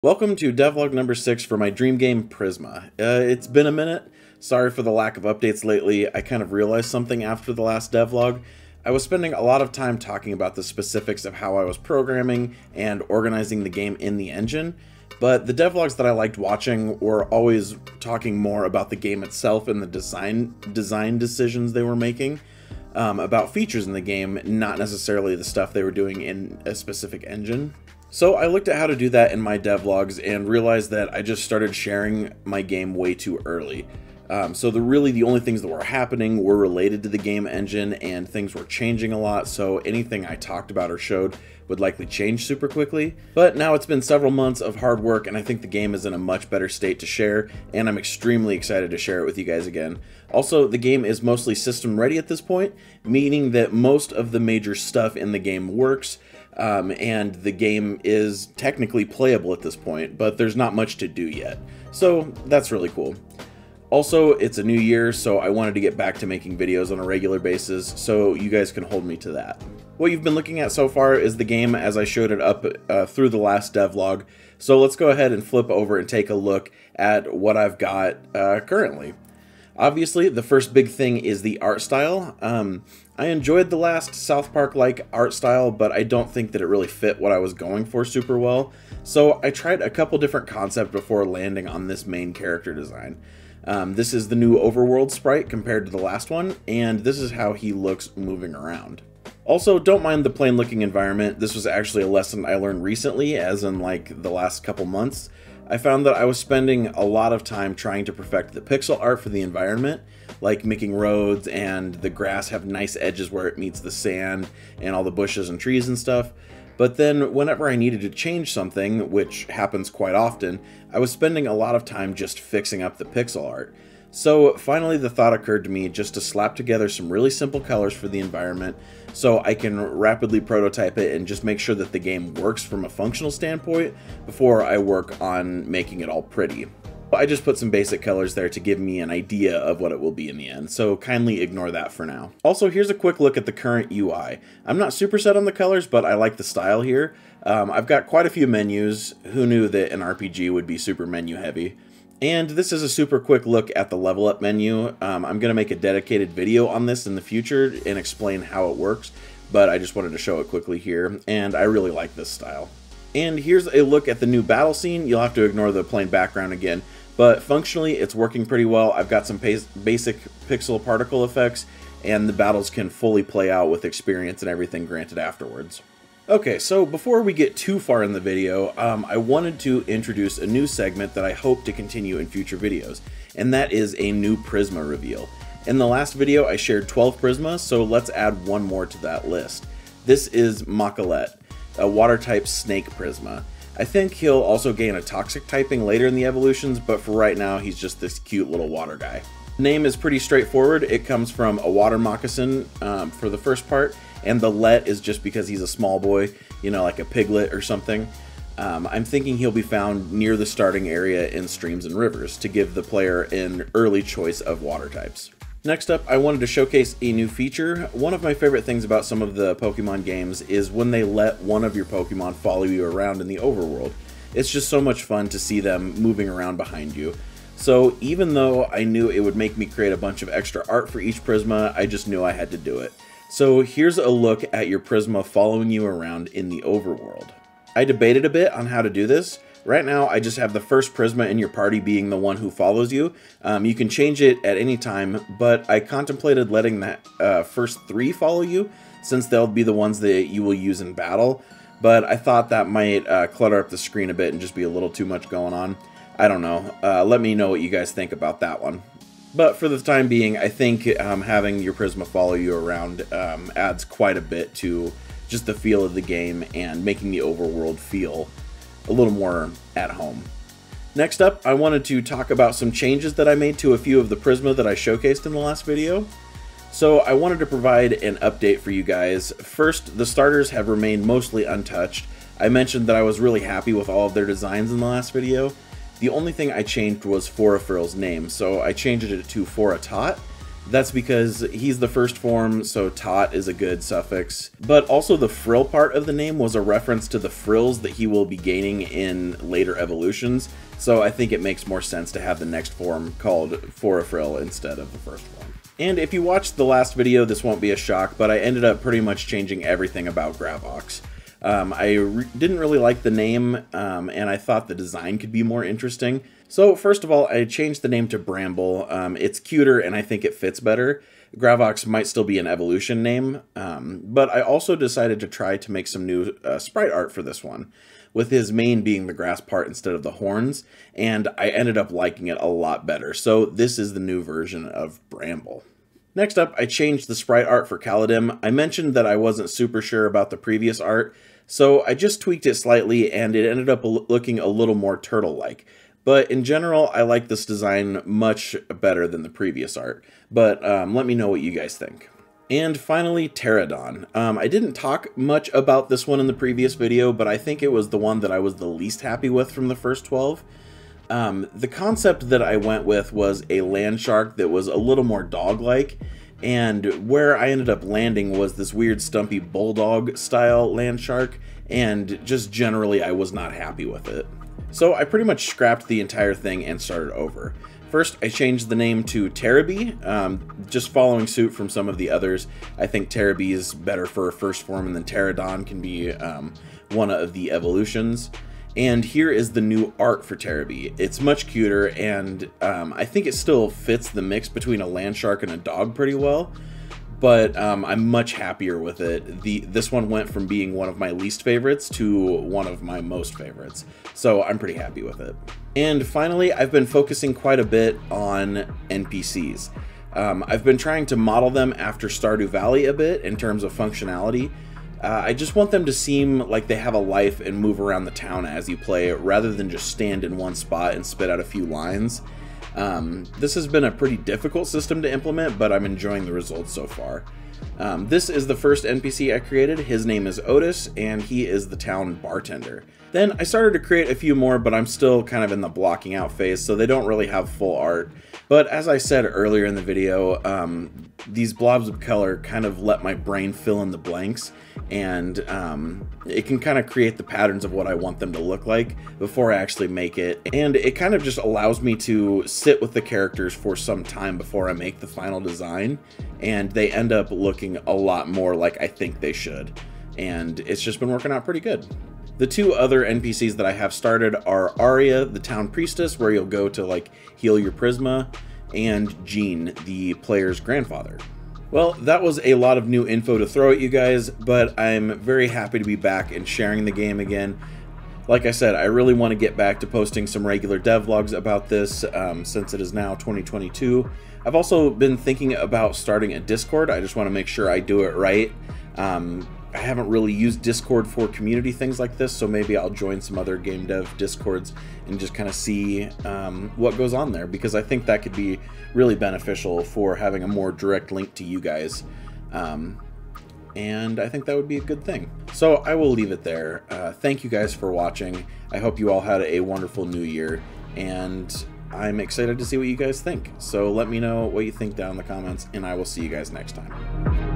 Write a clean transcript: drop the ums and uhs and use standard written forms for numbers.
Welcome to Devlog number 6 for my dream game, Prisma. It's been a minute. Sorry for the lack of updates lately. I kind of realized something after the last devlog. I was spending a lot of time talking about the specifics of how I was programming and organizing the game in the engine, but the devlogs that I liked watching were always talking more about the game itself and the design decisions they were making, about features in the game, not necessarily the stuff they were doing in a specific engine. So I looked at how to do that in my devlogs and realized that I just started sharing my game way too early. So the only things that were happening were related to the game engine, and things were changing a lot, so anything I talked about or showed would likely change super quickly. But now it's been several months of hard work, and I think the game is in a much better state to share, and I'm extremely excited to share it with you guys again. Also, the game is mostly system ready at this point, meaning that most of the major stuff in the game works, and the game is technically playable at this point, but there's not much to do yet. So that's really cool. Also, it's a new year, so I wanted to get back to making videos on a regular basis, so you guys can hold me to that. What you've been looking at so far is the game as I showed it up through the last devlog, so let's go ahead and flip over and take a look at what I've got currently. Obviously, the first big thing is the art style. I enjoyed the last South Park-like art style, but I don't think that it really fit what I was going for super well, so I tried a couple different concepts before landing on this main character design. This is the new overworld sprite compared to the last one, and this is how he looks moving around. Also, don't mind the plain looking environment. This was actually a lesson I learned recently, as in like the last couple months. I found that I was spending a lot of time trying to perfect the pixel art for the environment, like making roads and the grass have nice edges where it meets the sand and all the bushes and trees and stuff. But then whenever I needed to change something, which happens quite often, I was spending a lot of time just fixing up the pixel art. So finally the thought occurred to me just to slap together some really simple colors for the environment so I can rapidly prototype it and just make sure that the game works from a functional standpoint before I work on making it all pretty. I just put some basic colors there to give me an idea of what it will be in the end, so kindly ignore that for now. Also, here's a quick look at the current UI. I'm not super set on the colors, but I like the style here. I've got quite a few menus. Who knew that an RPG would be super menu heavy? And this is a super quick look at the level up menu. I'm going to make a dedicated video on this in the future and explain how it works, but I just wanted to show it quickly here, and I really like this style. And here's a look at the new battle scene. You'll have to ignore the plain background again, but functionally it's working pretty well. I've got some basic pixel particle effects, and the battles can fully play out with experience and everything granted afterwards. Okay, so before we get too far in the video, I wanted to introduce a new segment that I hope to continue in future videos, and that is a new Prisma reveal. In the last video I shared 12 Prisma, so let's add one more to that list. This is Macalet, a water type snake Prisma. I think he'll also gain a toxic typing later in the evolutions, but for right now he's just this cute little water guy. The name is pretty straightforward. It comes from a water moccasin for the first part, and the let is just because he's a small boy, you know, like a piglet or something. I'm thinking he'll be found near the starting area in streams and rivers to give the player an early choice of water types. Next up, I wanted to showcase a new feature. One of my favorite things about some of the Pokemon games is when they let one of your Pokemon follow you around in the overworld. It's just so much fun to see them moving around behind you. So even though I knew it would make me create a bunch of extra art for each Prisma, I just knew I had to do it. So here's a look at your Prisma following you around in the overworld. I debated a bit on how to do this. Right now I just have the first Prisma in your party being the one who follows you. You can change it at any time, but I contemplated letting that first 3 follow you, since they'll be the ones that you will use in battle, but I thought that might clutter up the screen a bit and just be a little too much going on. I don't know. Let me know what you guys think about that one. But for the time being, I think having your Prisma follow you around adds quite a bit to just the feel of the game and making the overworld feel a little more at home. Next up, I wanted to talk about some changes that I made to a few of the Prisma that I showcased in the last video. So I wanted to provide an update for you guys. First, the starters have remained mostly untouched. I mentioned that I was really happy with all of their designs in the last video. The only thing I changed was Forafurl's name, so I changed it to Foratot. That's because he's the first form, so tot is a good suffix. But also the frill part of the name was a reference to the frills that he will be gaining in later evolutions, so I think it makes more sense to have the next form called for a frill instead of the first form. And if you watched the last video, this won't be a shock, but I ended up pretty much changing everything about Gravox. Didn't really like the name, and I thought the design could be more interesting. So first of all, I changed the name to Bramble. It's cuter, and I think it fits better. Gravox might still be an evolution name, but I also decided to try to make some new sprite art for this one, with his mane being the grass part instead of the horns, and I ended up liking it a lot better. So this is the new version of Bramble. Next up, I changed the sprite art for Caladim. I mentioned that I wasn't super sure about the previous art, so I just tweaked it slightly and it ended up looking a little more turtle-like. But in general, I like this design much better than the previous art. But let me know what you guys think. And finally, Pterodon. I didn't talk much about this one in the previous video, but I think it was the one that I was the least happy with from the first 12. The concept that I went with was a land shark that was a little more dog-like, and where I ended up landing was this weird stumpy bulldog style land shark, and just generally I was not happy with it. So I pretty much scrapped the entire thing and started over. First, I changed the name to Terrabee, just following suit from some of the others. I think Terrabee is better for a first form, and then Pterodon can be one of the evolutions. And here is the new art for Terrabee. It's much cuter, and I think it still fits the mix between a land shark and a dog pretty well, but I'm much happier with it. This one went from being one of my least favorites to one of my most favorites, so I'm pretty happy with it. And finally, I've been focusing quite a bit on NPCs. I've been trying to model them after Stardew Valley a bit in terms of functionality. I just want them to seem like they have a life and move around the town as you play, rather than just stand in one spot and spit out a few lines. This has been a pretty difficult system to implement, but I'm enjoying the results so far. This is the first NPC I created. His name is Otis, and he is the town bartender. Then I started to create a few more, but I'm still kind of in the blocking out phase, so they don't really have full art. But as I said earlier in the video, these blobs of color kind of let my brain fill in the blanks, and it can kind of create the patterns of what I want them to look like before I actually make it. And it kind of just allows me to sit with the characters for some time before I make the final design, and they end up looking a lot more like I think they should. And it's just been working out pretty good. The two other NPCs that I have started are Arya, the town priestess, where you'll go to like heal your Prisma, and Jean, the player's grandfather. Well, that was a lot of new info to throw at you guys, but I'm very happy to be back and sharing the game again. Like I said, I really want to get back to posting some regular devlogs about this since it is now 2022. I've also been thinking about starting a Discord. I just want to make sure I do it right. I haven't really used Discord for community things like this, so maybe I'll join some other game dev Discords and just kind of see what goes on there, because I think that could be really beneficial for having a more direct link to you guys. And I think that would be a good thing. So I will leave it there. Thank you guys for watching. I hope you all had a wonderful new year, and I'm excited to see what you guys think. So let me know what you think down in the comments, and I will see you guys next time.